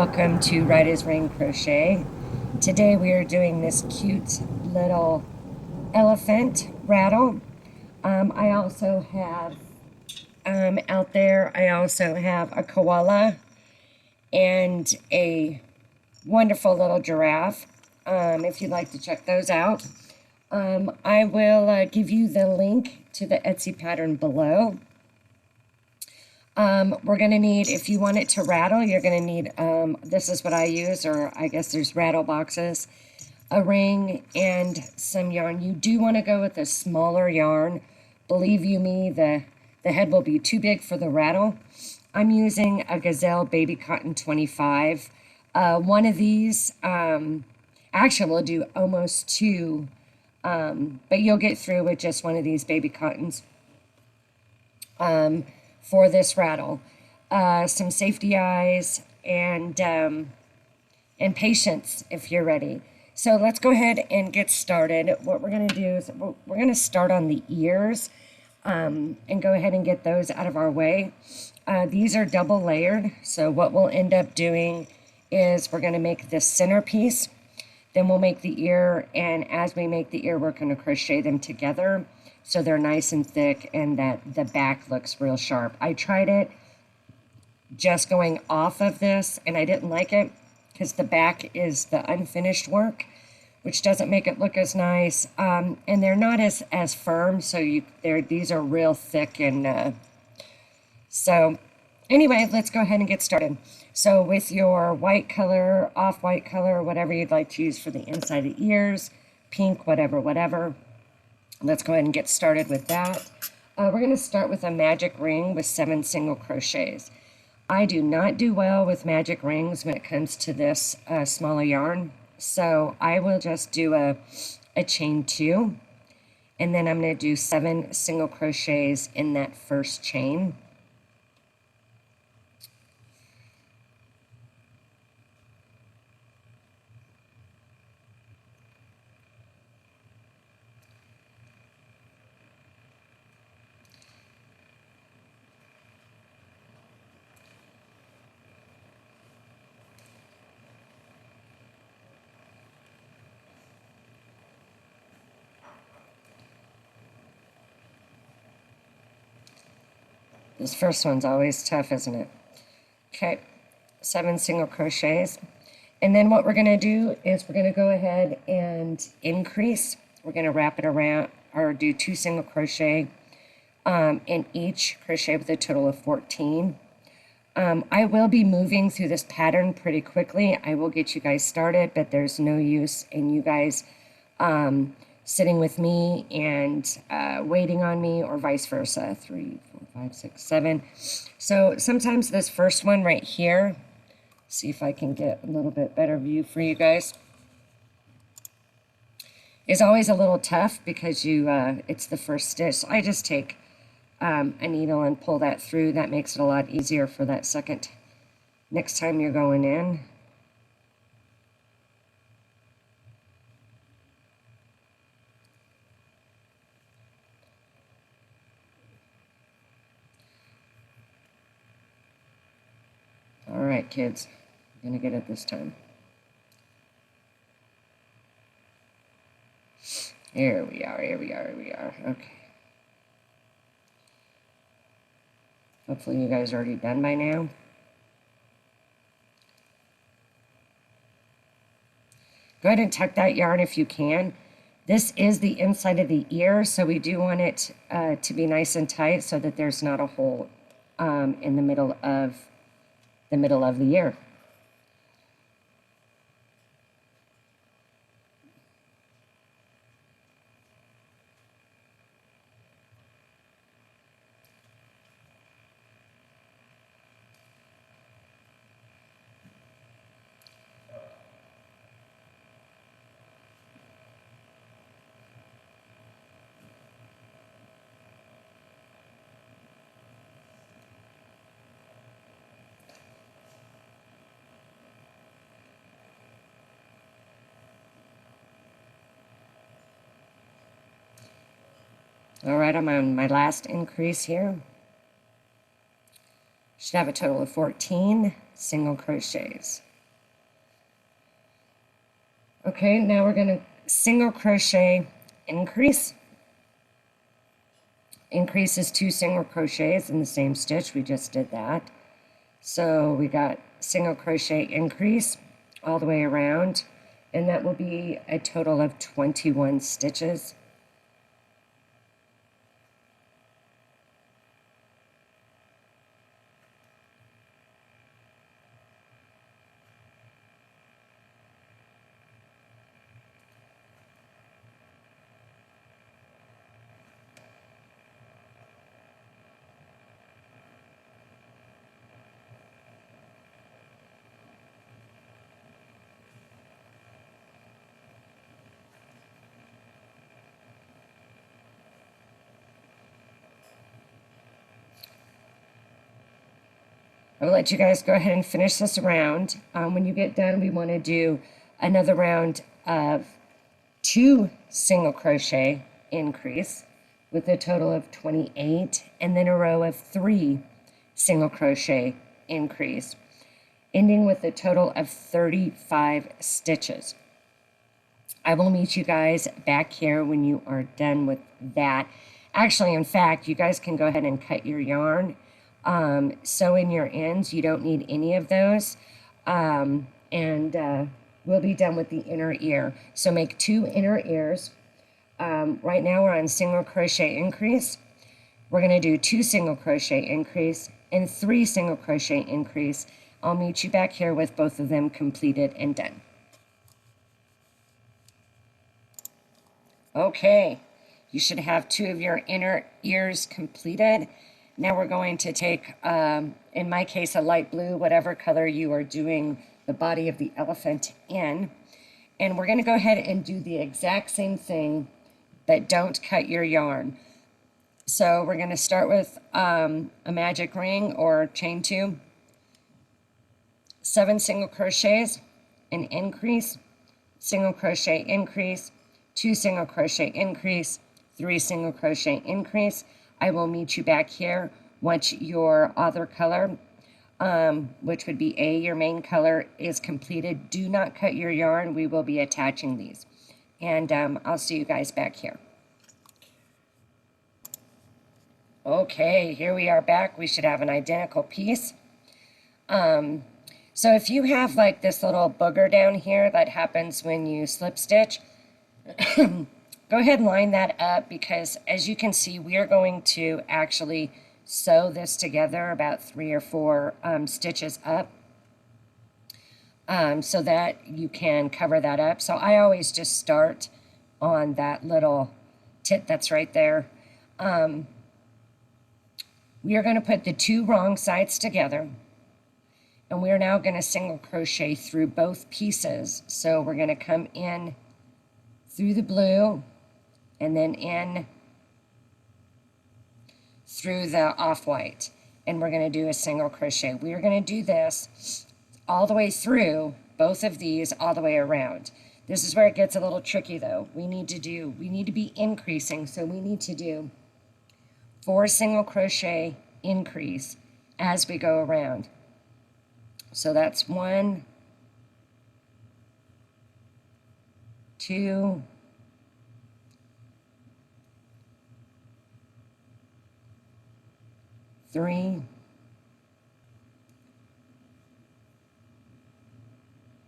welcome to Right as Rain Crochet. Today we are doing this cute little elephant rattle. I also have out there, I also have a koala and a wonderful little giraffe, if you'd like to check those out. I will give you the link to the Etsy pattern below. We're going to need, if you want it to rattle, you're going to need, this is what I use, or I guess there's rattle boxes, a ring, and some yarn. You do want to go with a smaller yarn. Believe you me, the head will be too big for the rattle. I'm using a Gazelle Baby Cotton 25. One of these, actually we'll do almost two, but you'll get through with just one of these baby cottons. For this rattle, some safety eyes and patience if you're ready. So let's go ahead and get started. What we're going to do is we're going to start on the ears and go ahead and get those out of our way. These are double layered, so what we'll end up doing is we're going to make this centerpiece, then we'll make the ear, and as we make the ear we're going to crochet them together so they're nice and thick and that the back looks real sharp. I tried it just going off of this and I didn't like it because the back is the unfinished work, which doesn't make it look as nice. And they're not as firm, so these are real thick. And so anyway, let's go ahead and get started. So with your white color, off-white color, whatever you'd like to use for the inside of the ears, pink, whatever. Let's go ahead and get started with that. We're going to start with a magic ring with 7 single crochets. I do not do well with magic rings when it comes to this smaller yarn, so I will just do a chain 2, and then I'm going to do 7 single crochets in that first chain. This first one's always tough, isn't it? Okay, 7 single crochets. And then what we're going to do is we're going to go ahead and increase. We're going to wrap it around, or do 2 single crochet in each crochet with a total of 14. I will be moving through this pattern pretty quickly. I will get you guys started, but there's no use in you guys sitting with me and waiting on me, or vice versa. 3, 4, 5, 6, 7. So sometimes this first one right here, see if I can get a little bit better view for you guys, is always a little tough because it's the first stitch. So I just take a needle and pull that through. That makes it a lot easier for that next time you're going in. All right, kids, I'm gonna get it this time. Here we are. Okay. Hopefully you guys are already done by now. Go ahead and tuck that yarn if you can. This is the inside of the ear, so we do want it to be nice and tight so that there's not a hole in the middle of the ear. All right, I'm on my last increase here. Should have a total of 14 single crochets. Okay, now we're going to single crochet increase. Increase is 2 single crochets in the same stitch. We just did that. So we got single crochet increase all the way around, and that will be a total of 21 stitches. I will let you guys go ahead and finish this round. When you get done, we want to do another round of 2 single crochet increase with a total of 28, and then a row of 3 single crochet increase, ending with a total of 35 stitches. I will meet you guys back here when you are done with that. Actually, in fact, you guys can go ahead and cut your yarn. Sew in your ends. You don't need any of those. We'll be done with the inner ear. So make 2 inner ears. Right now we're on single crochet increase. We're going to do 2 single crochet increase and 3 single crochet increase. I'll meet you back here with both of them completed and done. Okay, you should have 2 of your inner ears completed. Now we're going to take, in my case, a light blue, whatever color you are doing the body of the elephant in. And we're going to go ahead and do the exact same thing, but don't cut your yarn. So we're going to start with a magic ring or chain 2, 7 single crochets, an increase, single crochet increase, 2 single crochet increase, 3 single crochet increase. I will meet you back here once your other color, which would be A, your main color, is completed. Do not cut your yarn. We will be attaching these. And I'll see you guys back here. Okay, here we are back. We should have an identical piece. So if you have like this little booger down here that happens when you slip stitch, go ahead and line that up, because as you can see, we are going to actually sew this together about 3 or 4 stitches up, so that you can cover that up. So I always just start on that little tit that's right there. We are going to put the 2 wrong sides together, and we are now going to single crochet through both pieces. So we're going to come in through the blue and then in through the off-white, and we're going to do a single crochet. We are going to do this all the way through, both of these all the way around. This is where it gets a little tricky though. We need to be increasing, so we need to do 4 single crochet increase as we go around. So that's 1, 2, 3,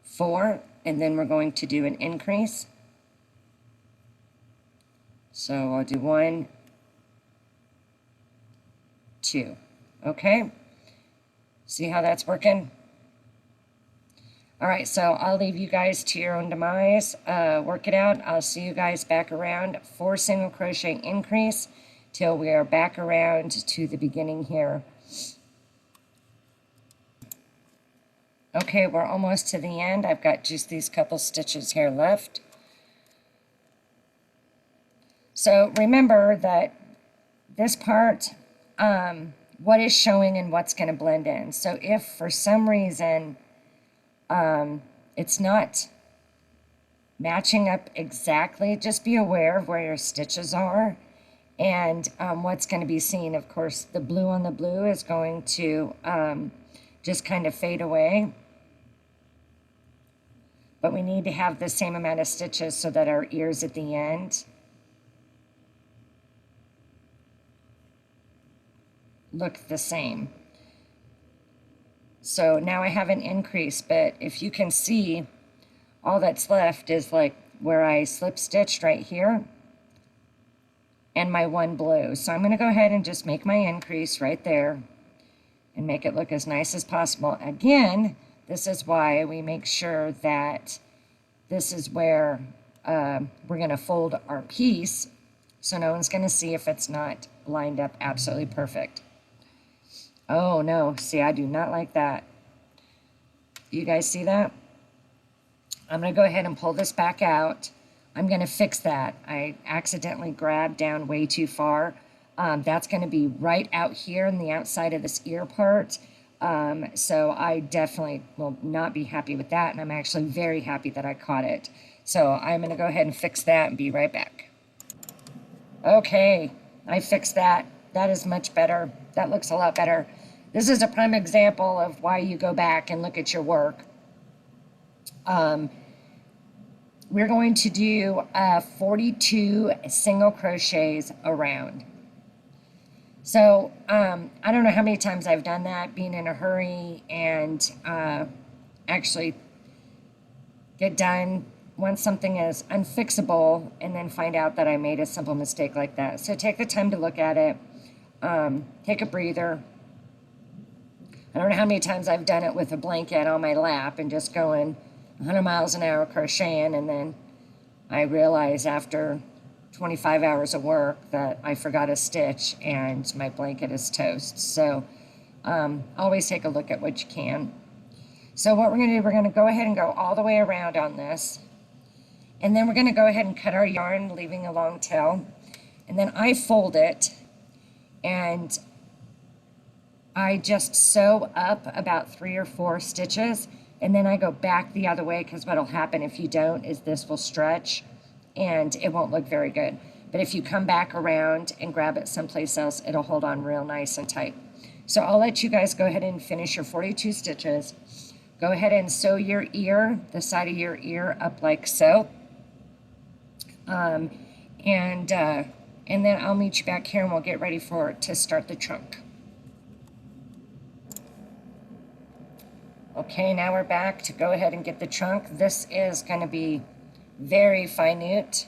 4, and then we're going to do an increase. So I'll do 1, 2. Okay, see how that's working? All right, so I'll leave you guys to your own demise. Work it out. I'll see you guys back around. 4 single crochet increase till we are back around to the beginning here. Okay, we're almost to the end. I've got just these couple stitches here left. So remember that this part, what is showing and what's going to blend in. So if for some reason it's not matching up exactly, just be aware of where your stitches are and what's going to be seen. Of course, the blue on the blue is going to just kind of fade away. but we need to have the same amount of stitches so that our ears at the end look the same. So now I have an increase, but if you can see, all that's left is like where I slip stitched right here and my one blue. So I'm going to go ahead and just make my increase right there and make it look as nice as possible. Again, this is why we make sure that this is where we're going to fold our piece, so no one's going to see if it's not lined up absolutely perfect. Oh no, see, I do not like that. You guys see that? I'm going to go ahead and pull this back out. I'm going to fix that. I accidentally grabbed down way too far. That's going to be right out here in the outside of this ear part. So I definitely will not be happy with that, and I'm actually very happy that I caught it. So I'm going to go ahead and fix that and be right back. Okay, I fixed that. That is much better. That looks a lot better. This is a prime example of why you go back and look at your work. We're going to do 42 single crochets around. So I don't know how many times I've done that, being in a hurry and actually get done once something is unfixable and then find out that I made a simple mistake like that. So take the time to look at it, take a breather. I don't know how many times I've done it with a blanket on my lap and just going 100 miles an hour crocheting, and then I realize after 25 hours of work that I forgot a stitch and my blanket is toast. So always take a look at what you can. So what we're going to do, we're going to go ahead and go all the way around on this. And then we're going to go ahead and cut our yarn, leaving a long tail. And then I fold it and I just sew up about 3 or 4 stitches. And then I go back the other way, because what'll happen if you don't is this will stretch and it won't look very good. But if you come back around and grab it someplace else, it'll hold on real nice and tight. So I'll let you guys go ahead and finish your 42 stitches. Go ahead and sew your ear, the side of your ear, up like so. And then I'll meet you back here and we'll get ready to start the trunk. Okay, now we're back to go ahead and get the trunk. This is going to be very minute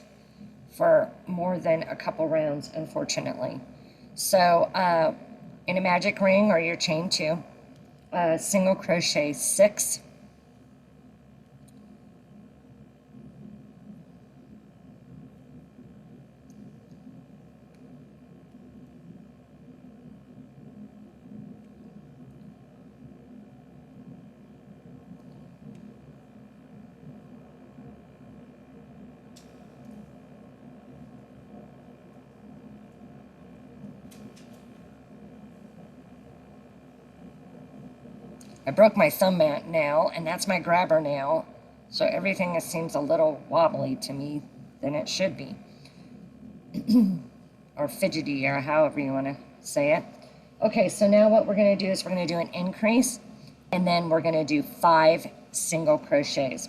for more than a couple rounds, unfortunately. So in a magic ring or your chain 2, single crochet 6, I broke my thumb nail, and that's my grabber nail, so everything seems a little wobbly to me than it should be. Or fidgety, or however you want to say it. Okay, so now what we're going to do is we're going to do an increase, and then we're going to do 5 single crochets.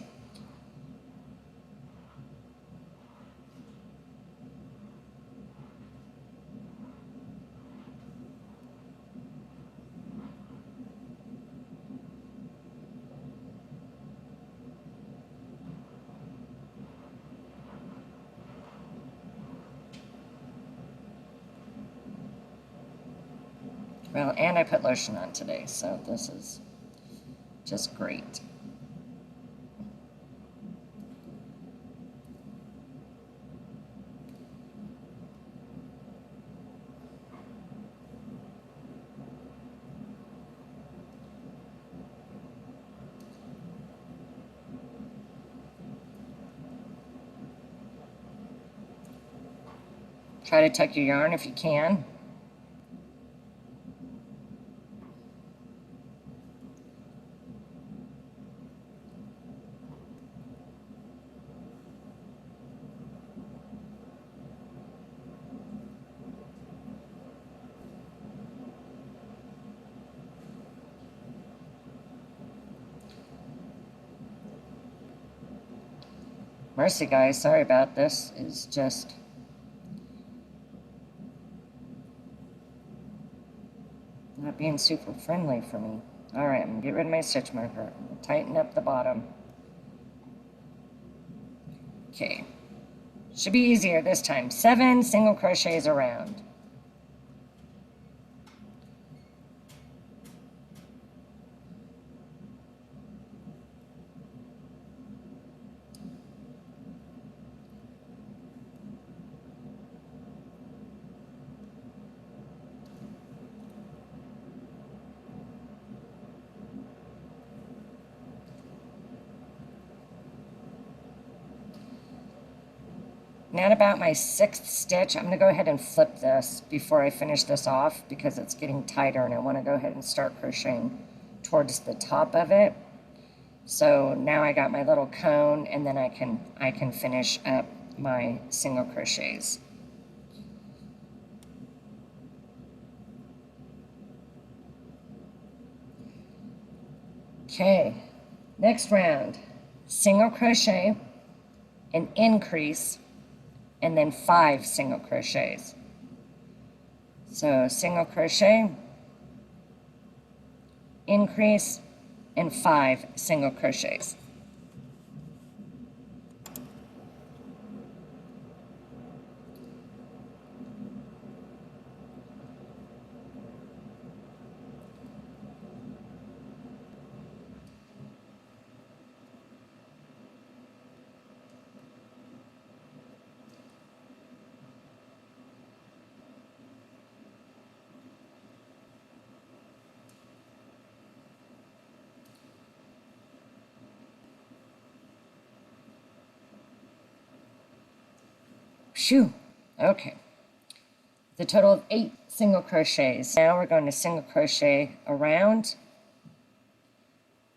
Well, and I put lotion on today, so this is just great. Try to tuck your yarn if you can. Mercy, guys, sorry about this. It's just not being super friendly for me. Alright, I'm gonna get rid of my stitch marker. I'm gonna tighten up the bottom. Okay. Should be easier this time. 7 single crochets around. Now at about my 6th stitch, I'm going to go ahead and flip this before I finish this off because it's getting tighter and I want to go ahead and start crocheting towards the top of it. So now I got my little cone, and then I can finish up my single crochets. Okay, next round, single crochet, an increase, and then 5 single crochets. So single crochet, increase, and 5 single crochets. Phew. Okay. The total of 8 single crochets. Now we're going to single crochet around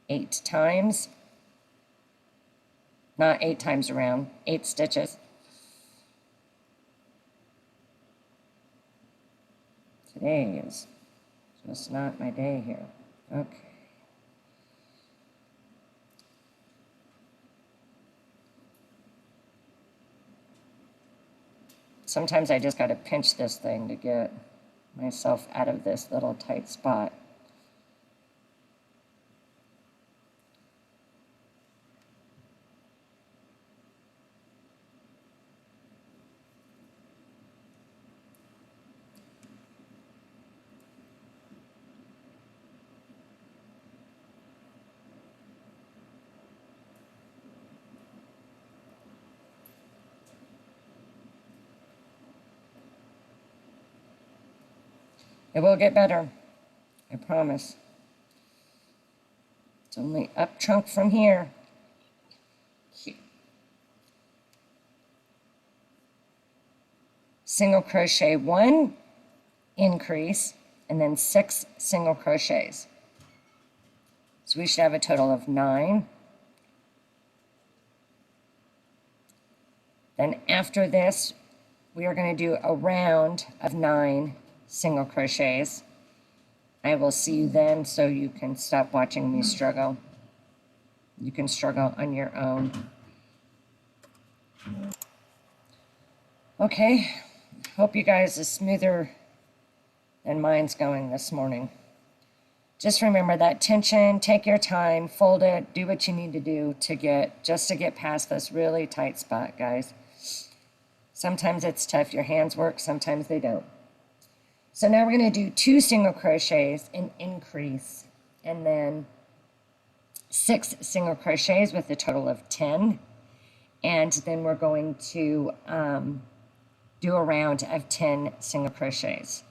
8 times. Not 8 times around, 8 stitches. Today is just not my day here. Okay. Sometimes I just got to pinch this thing to get myself out of this little tight spot. It will get better, I promise. It's only up trunk from here. Single crochet 1, increase, and then 6 single crochets. So we should have a total of 9. Then after this, we are going to do a round of 9 single crochets. I will see you then so you can stop watching me struggle. You can struggle on your own. Okay, hope you guys are smoother than mine's going this morning. Just remember that tension, take your time, fold it, do what you need to do to get past this really tight spot, guys. Sometimes it's tough, your hands work, sometimes they don't. So now we're going to do 2 single crochets, an increase, and then 6 single crochets with a total of 10. And then we're going to do a round of 10 single crochets,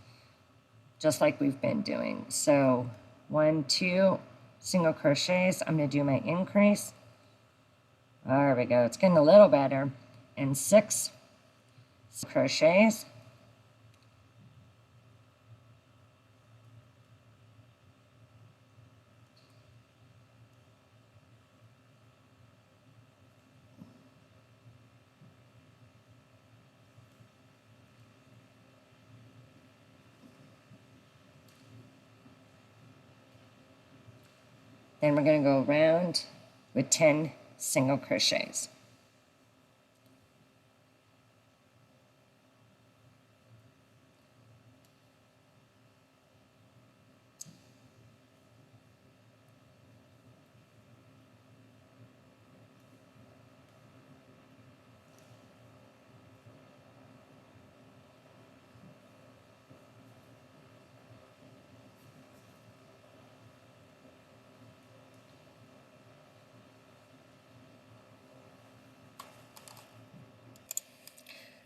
just like we've been doing. So 1, 2 single crochets. I'm going to do my increase. There we go. It's getting a little better. And 6 crochets. Then we're going to go around with 10 single crochets.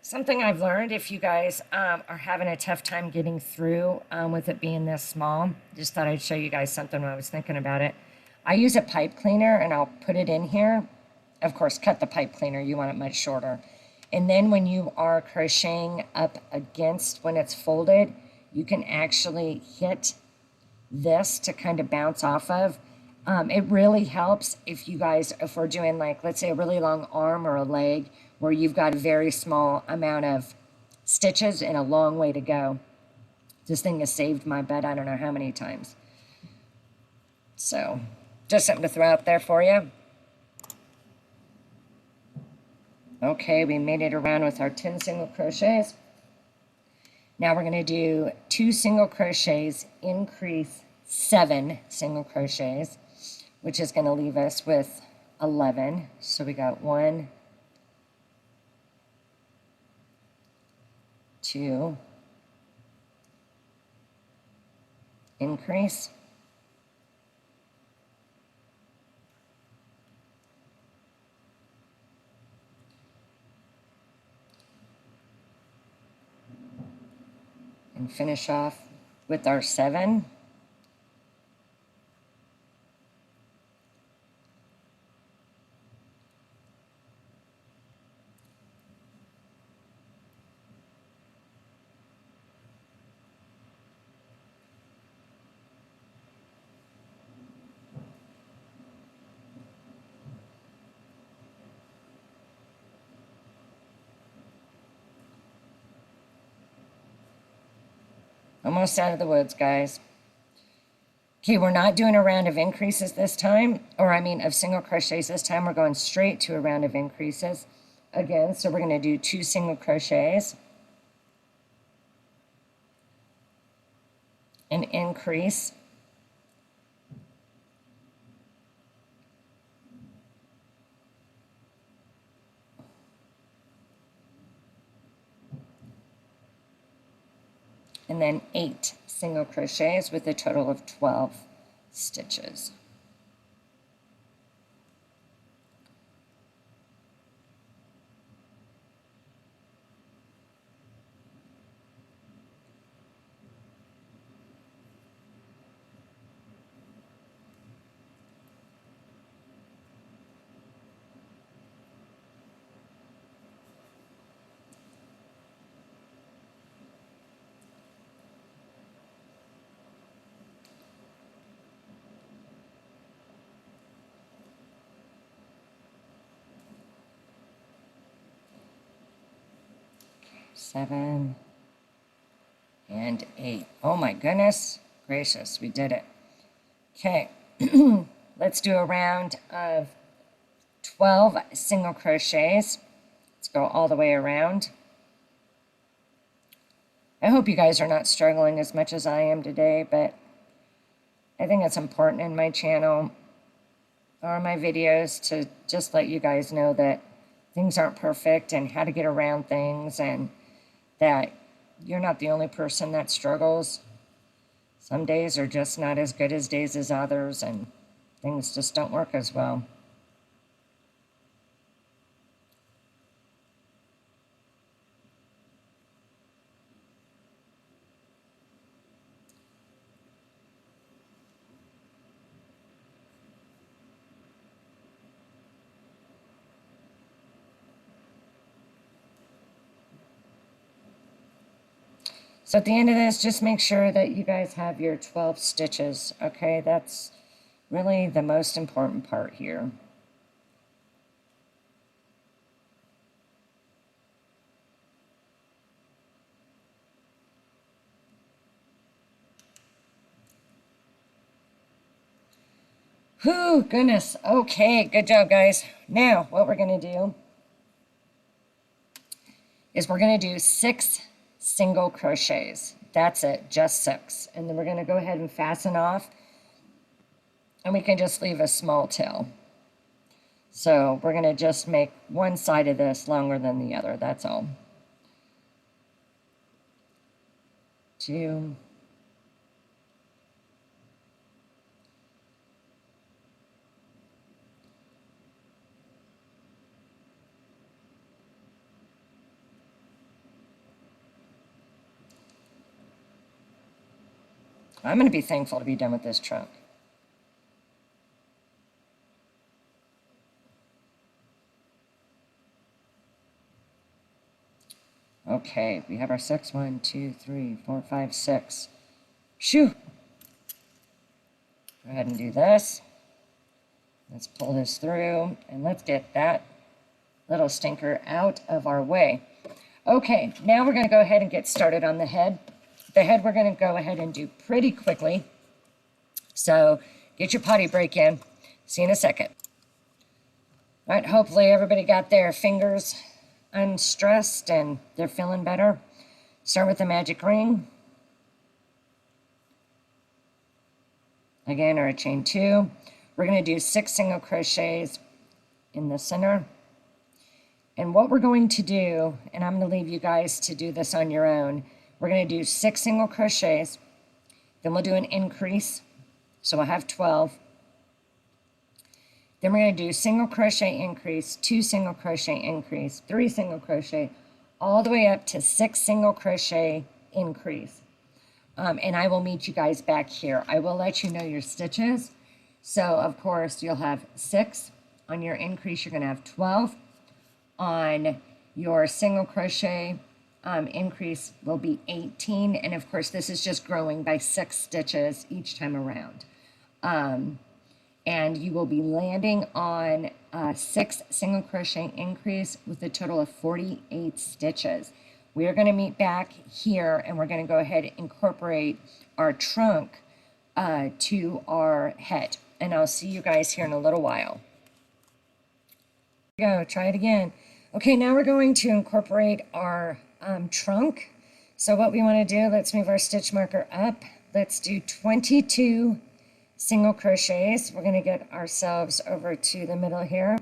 Something I've learned, if you guys are having a tough time getting through with it being this small, just thought I'd show you guys something when I was thinking about it. I use a pipe cleaner and I'll put it in here. Of course, cut the pipe cleaner, you want it much shorter. And then when you are crocheting up against, when it's folded, you can actually hit this to kind of bounce off of. It really helps if you guys, if we're doing like, let's say a really long arm or a leg where you've got a very small amount of stitches and a long way to go. This thing has saved my butt I don't know how many times. So just something to throw out there for you. Okay, we made it around with our 10 single crochets. Now we're going to do 2 single crochets, increase 7 single crochets, which is going to leave us with 11. So we got 1, 2, increase, and finish off with our 7. Almost out of the woods, guys. Okay, we're not doing a round of increases this time, or I mean of single crochets this time. We're going straight to a round of increases again. So we're going to do 2 single crochets, an increase, and then 8 single crochets with a total of 12 stitches. Seven and 8. Oh my goodness gracious, we did it. Okay, let's do a round of 12 single crochets. Let's go all the way around. I hope you guys are not struggling as much as I am today, but I think it's important in my channel or my videos to just let you guys know that things aren't perfect and how to get around things, and that you're not the only person that struggles. Some days are just not as good as days as others, and things just don't work as well. So at the end of this, just make sure that you guys have your 12 stitches, okay? That's really the most important part here. Whew, goodness. Okay, good job, guys. Now, what we're going to do is we're going to do 6 single crochets. That's it, just 6. And then we're going to go ahead and fasten off, and we can just leave a small tail. So we're going to just make one side of this longer than the other, that's all. 2, I'm going to be thankful to be done with this trunk. Okay, we have our 6. 1, 2, 3, 4, 5, 6. Shoo! Go ahead and do this. Let's pull this through, and let's get that little stinker out of our way. Okay, now we're going to go ahead and get started on the head. The head we're going to go ahead and do pretty quickly. So get your potty break in. See you in a second. All right, hopefully everybody got their fingers unstressed and they're feeling better. Start with the magic ring. Again, or a chain 2. We're going to do 6 single crochets in the center. And what we're going to do, and I'm going to leave you guys to do this on your own, we're going to do 6 single crochets, then we'll do an increase, so we'll have 12. Then we're going to do single crochet increase, 2 single crochet increase, 3 single crochet, all the way up to 6 single crochet increase. And I will meet you guys back here. I will let you know your stitches. So, of course, you'll have 6. On your increase, you're going to have 12. On your single crochet increase will be 18. And, of course, this is just growing by 6 stitches each time around. And you will be landing on 6 single crochet increase with a total of 48 stitches. We are going to meet back here, and we're going to go ahead and incorporate our trunk to our head. And I'll see you guys here in a little while. Go, try it again. Okay, now we're going to incorporate our trunk. So what we want to do, let's move our stitch marker up. Let's do 22 single crochets. We're going to get ourselves over to the middle here.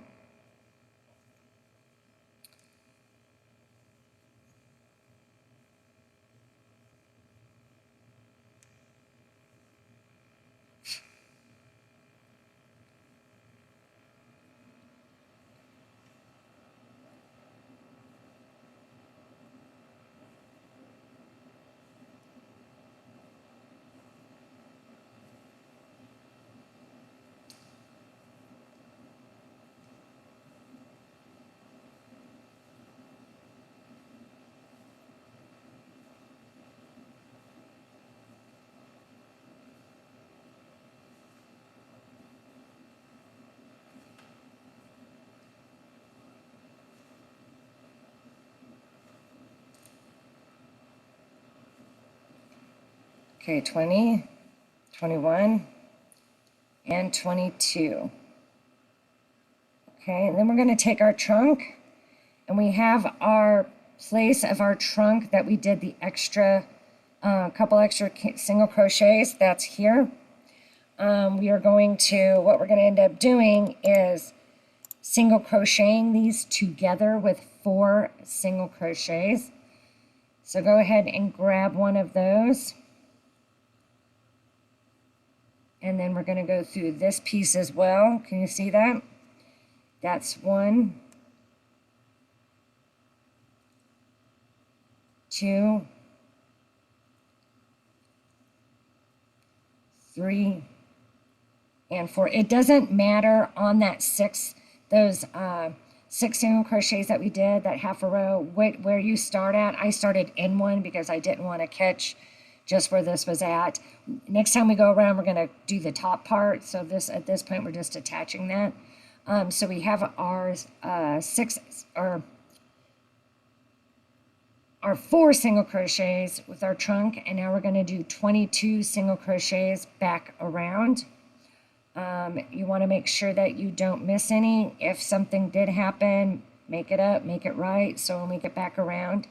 Okay, 20, 21, and 22. Okay, and then we're going to take our trunk, and we have our place of our trunk that we did the extra, couple extra single crochets. That's here. We are going to, what we're going to end up doing is single crocheting these together with 4 single crochets. So go ahead and grab one of those. And then we're going to go through this piece as well. Can you see that? That's 1, 2, 3, and 4. It doesn't matter on that 6, those 6 single crochets that we did, that half a row, where you start at. I started in one because I didn't want to catch just where this was at. Next time we go around, we're going to do the top part. So this, at this point, we're just attaching that. So we have our 4 single crochets with our trunk, and now we're going to do 22 single crochets back around. You want to make sure that you don't miss any. If something did happen, make it up, make it right, so when we get back around.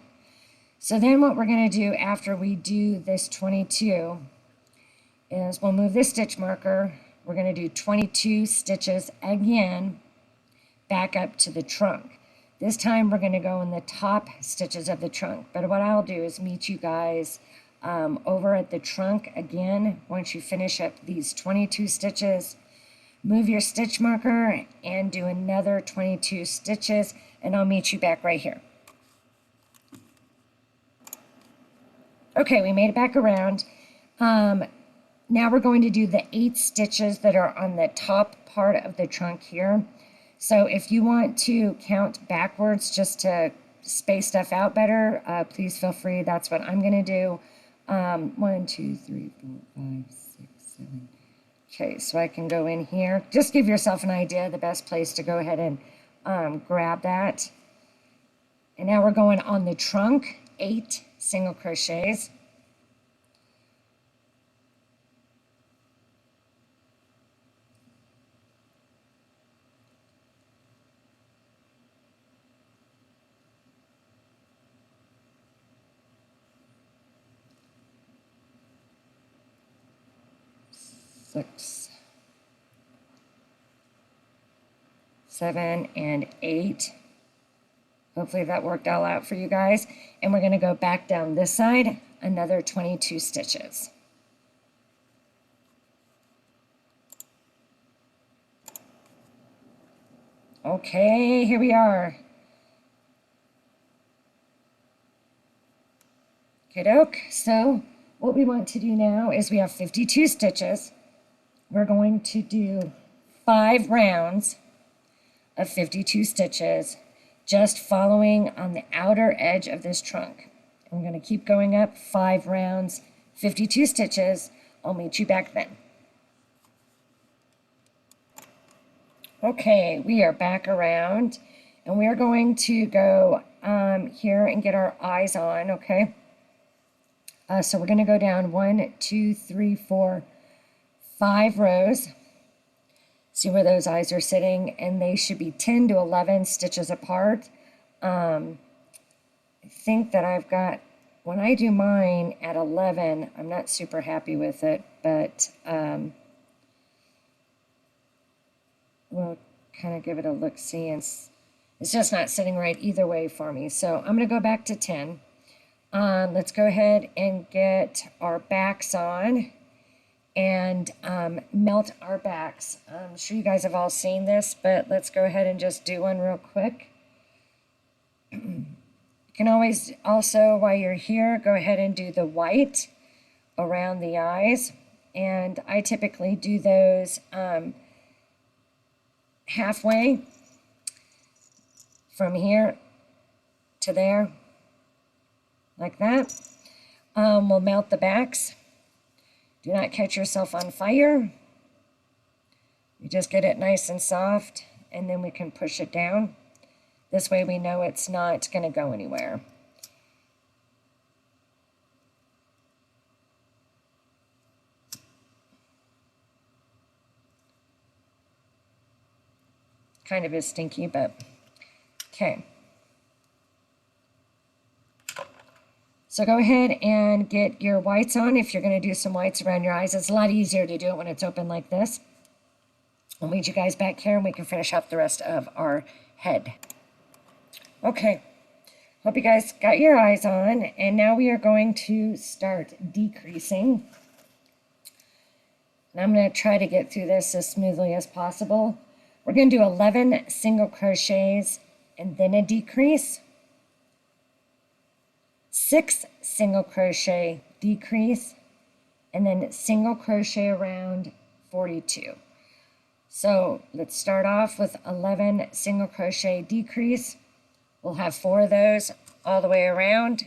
So then what we're going to do after we do this 22 is we'll move this stitch marker. We're going to do 22 stitches again back up to the trunk. This time we're going to go in the top stitches of the trunk. But what I'll do is meet you guys over at the trunk again. Once you finish up these 22 stitches, move your stitch marker and do another 22 stitches, and I'll meet you back right here. Okay, we made it back around. Now we're going to do the 8 stitches that are on the top part of the trunk here. So if you want to count backwards just to space stuff out better, please feel free. That's what I'm going to do. 1, 2, 3, 4, 5, 6, 7. Okay, so I can go in here. Just give yourself an idea, the best place to go ahead and grab that. And now we're going on the trunk, 8 single crochets. Six, 7, and 8. Hopefully that worked all out for you guys. And we're going to go back down this side, another 22 stitches. Okay, here we are. Okey-doke. So what we want to do now is we have 52 stitches. We're going to do 5 rounds of 52 stitches, just following on the outer edge of this trunk. I'm going to keep going up 5 rounds, 52 stitches. I'll meet you back then. Okay, we are back around, and we are going to go here and get our eyes on, okay? So we're going to go down 1, 2, 3, 4, 5 rows. See where those eyes are sitting, and they should be 10 to 11 stitches apart. I think that I've got, when I do mine at 11, I'm not super happy with it, but we'll kind of give it a look-see, and it's just not sitting right either way for me. So I'm going to go back to 10. Let's go ahead and get our backs on and melt our backs. I'm sure you guys have all seen this, but let's go ahead and just do one real quick. You can always also, while you're here, go ahead and do the white around the eyes. And I typically do those halfway from here to there, like that. We'll melt the backs. Do not catch yourself on fire. You just get it nice and soft, and then we can push it down. This way we know it's not going to go anywhere. Kind of is stinky, but okay. So go ahead and get your whites on if you're going to do some whites around your eyes. It's a lot easier to do it when it's open like this. I'll meet you guys back here and we can finish up the rest of our head. Okay, hope you guys got your eyes on, and now we are going to start decreasing. And I'm going to try to get through this as smoothly as possible. We're going to do 11 single crochets and then a decrease. 6 single crochet decrease, and then single crochet around 42. So let's start off with 11 single crochet decrease. We'll have 4 of those all the way around.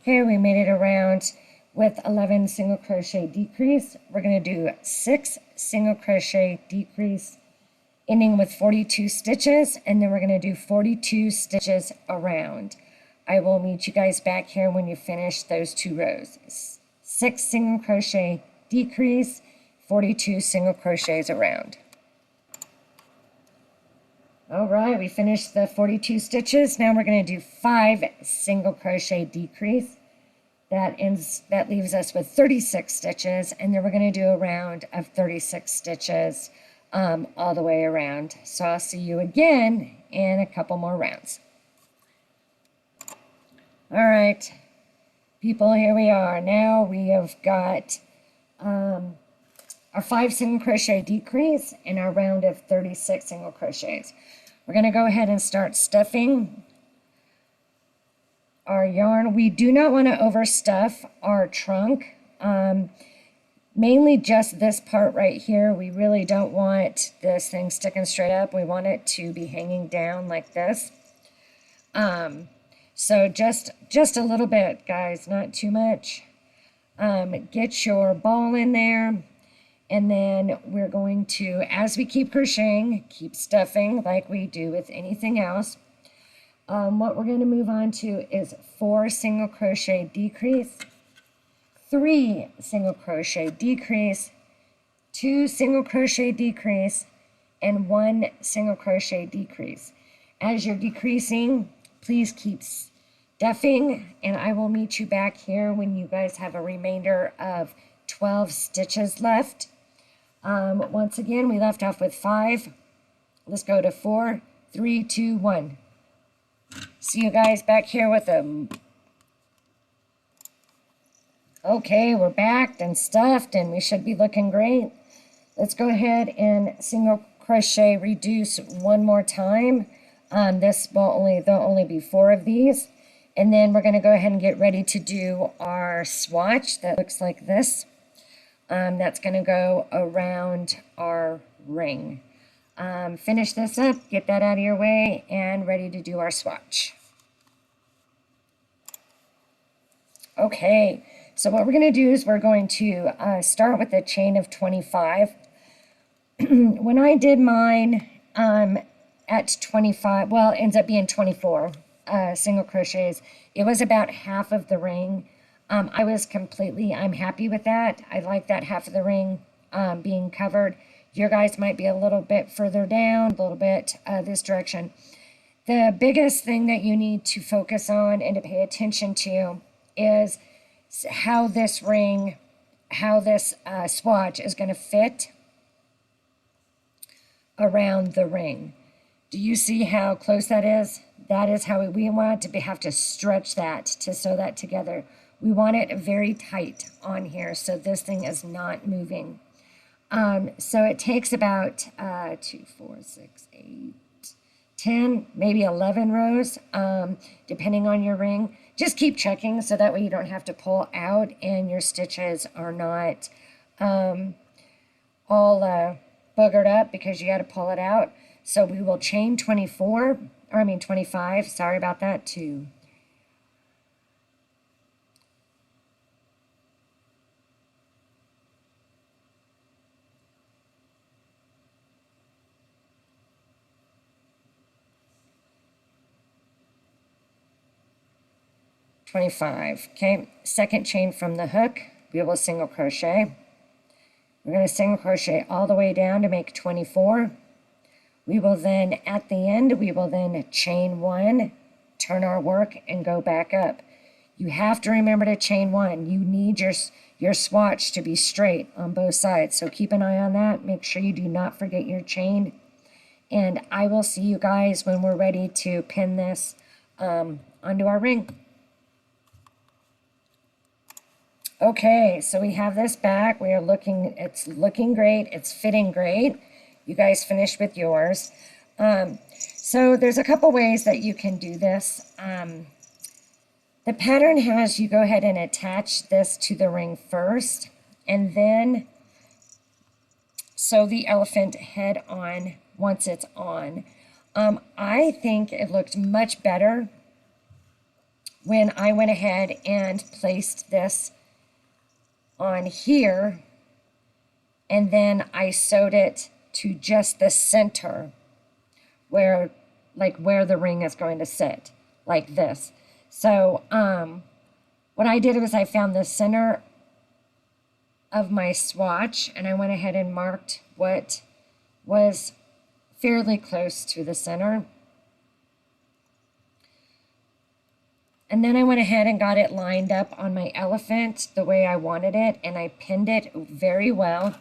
Here we made it around with 11 single crochet decrease. We're going to do 6 single crochet decrease, ending with 42 stitches, and then we're going to do 42 stitches around. I will meet you guys back here when you finish those 2 rows. 6 single crochet decrease, 42 single crochets around. All right, we finished the 42 stitches. Now we're going to do 5 single crochet decrease. That leaves us with 36 stitches, and then we're going to do a round of 36 stitches all the way around. So I'll see you again in a couple more rounds. All right, people, here we are. Now we have got our 5 single crochet decrease and our round of 36 single crochets. We're going to go ahead and start stuffing our yarn. We do not want to overstuff our trunk. mainly just this part right here. We really don't want this thing sticking straight up. We want it to be hanging down like this. So just a little bit, guys, not too much. Get your ball in there, and then we're going to, as we keep crocheting, keep stuffing like we do with anything else. What we're going to move on to is 4 single crochet decrease, 3 single crochet decrease, 2 single crochet decrease, and 1 single crochet decrease. As you're decreasing, please keep stuffing, and I will meet you back here when you guys have a remainder of 12 stitches left. Once again, we left off with 5. Let's go to 4, 3, 2, 1. See you guys back here with them. Okay, we're backed and stuffed, and we should be looking great. Let's go ahead and single crochet reduce one more time. There'll only be 4 of these. And then we're going to go ahead and get ready to do our swatch that looks like this. That's going to go around our ring. Finish this up, get that out of your way, and ready to do our swatch. Okay, so what we're going to do is we're going to start with a chain of 25. When I did mine at 25, well, it ends up being 24 single crochets, it was about half of the ring. I'm happy with that. I like that half of the ring being covered. Your guys might be a little bit further down, a little bit this direction. The biggest thing that you need to focus on and to pay attention to is how this swatch is going to fit around the ring. Do you see how close that is? That is how we want to have to stretch that to sew that together. We want it very tight on here so this thing is not moving. So it takes about 2, 4, 6, 8, 10, maybe 11 rows, depending on your ring. Just keep checking so that way you don't have to pull out and your stitches are not all boogered up because you got to pull it out. So we will chain 25, sorry about that, 2, 25. Okay, second chain from the hook, we will single crochet. We're going to single crochet all the way down to make 24. We will then, at the end, we will then chain 1, turn our work, and go back up. You have to remember to chain 1. You need your swatch to be straight on both sides. So keep an eye on that. Make sure you do not forget your chain. And I will see you guys when we're ready to pin this onto our ring. Okay, so we have this back. It's looking great. It's fitting great. You guys finished with yours. So there's a couple ways that you can do this. The pattern has you go ahead and attach this to the ring first, and then sew the elephant head on once it's on. I think it looked much better when I went ahead and placed this on here, and then I sewed it to just the center where the ring is going to sit, like this. So what I did was I found the center of my swatch, and I went ahead and marked what was fairly close to the center. And then I went ahead and got it lined up on my elephant the way I wanted it, and I pinned it very well.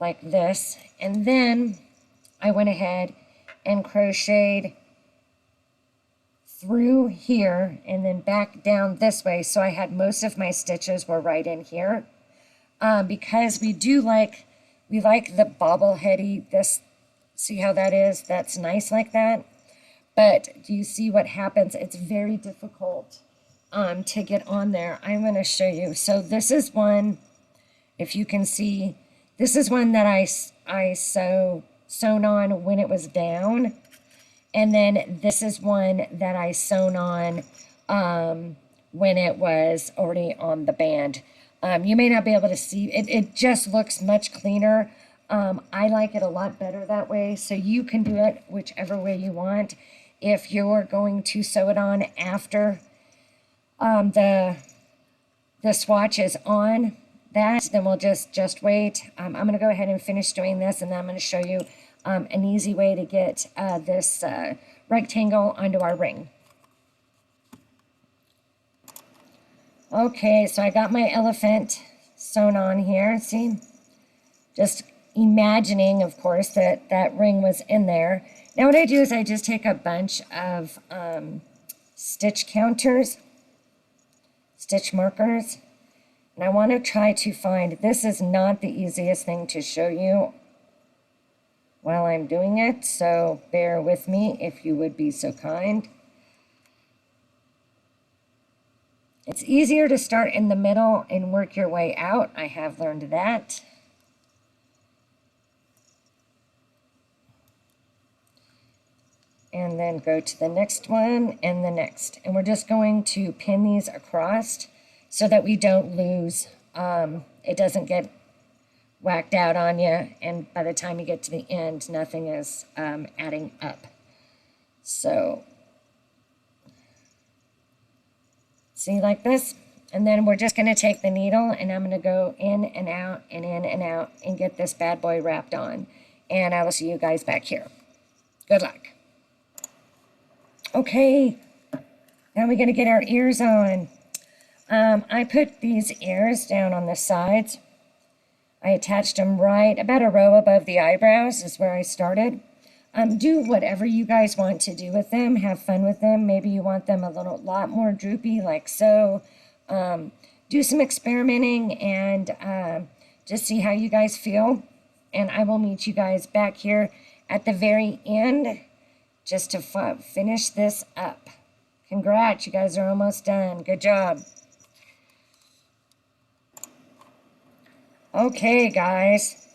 Like this. And then I went ahead and crocheted through here and then back down this way, so I had most of my stitches were right in here. Because we like the bobbleheady, this, see how that is? That's nice like that. But do you see what happens? It's very difficult to get on there. I'm going to show you. So this is one, if you can see, this is one that I sewn on when it was down. And then this is one that I sewn on when it was already on the band. You may not be able to see, it just looks much cleaner. I like it a lot better that way, so you can do it whichever way you want. If you're going to sew it on after the swatch is on that, then we'll just wait. I'm going to go ahead and finish doing this, and then I'm going to show you an easy way to get this rectangle onto our ring. Okay, so I got my elephant sewn on here. See? Just imagining, of course, that that ring was in there. Now what I do is I just take a bunch of stitch counters, stitch markers, and I want to try to find, this is not the easiest thing to show you while I'm doing it, so bear with me if you would be so kind. It's easier to start in the middle and work your way out. I have learned that. And then go to the next one and the next. And we're just going to pin these across so that we don't lose, it doesn't get whacked out on you, and by the time you get to the end, nothing is adding up. So, see, like this? And then we're just going to take the needle, and I'm going to go in and out and in and out and get this bad boy wrapped on. And I will see you guys back here. Good luck. Okay, now we're going to get our ears on. I put these ears down on the sides. I attached them right about a row above the eyebrows is where I started. Do whatever you guys want to do with them. Have fun with them. Maybe you want them a lot more droopy, like so. Do some experimenting and just see how you guys feel. And I will meet you guys back here at the very end just to finish this up. Congrats, you guys are almost done. Good job. Okay, guys,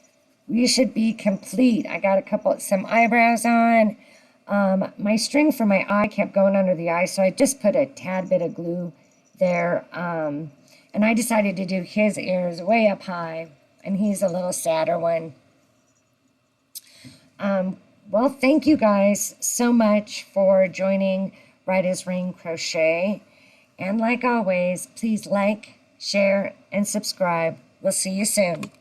we should be complete. I got some eyebrows on. My string for my eye kept going under the eye, so I just put a tad bit of glue there. And I decided to do his ears way up high, and he's a little sadder one. Well, thank you guys so much for joining Ryda's Ring Crochet. And like always, please like, share, and subscribe. We'll see you soon.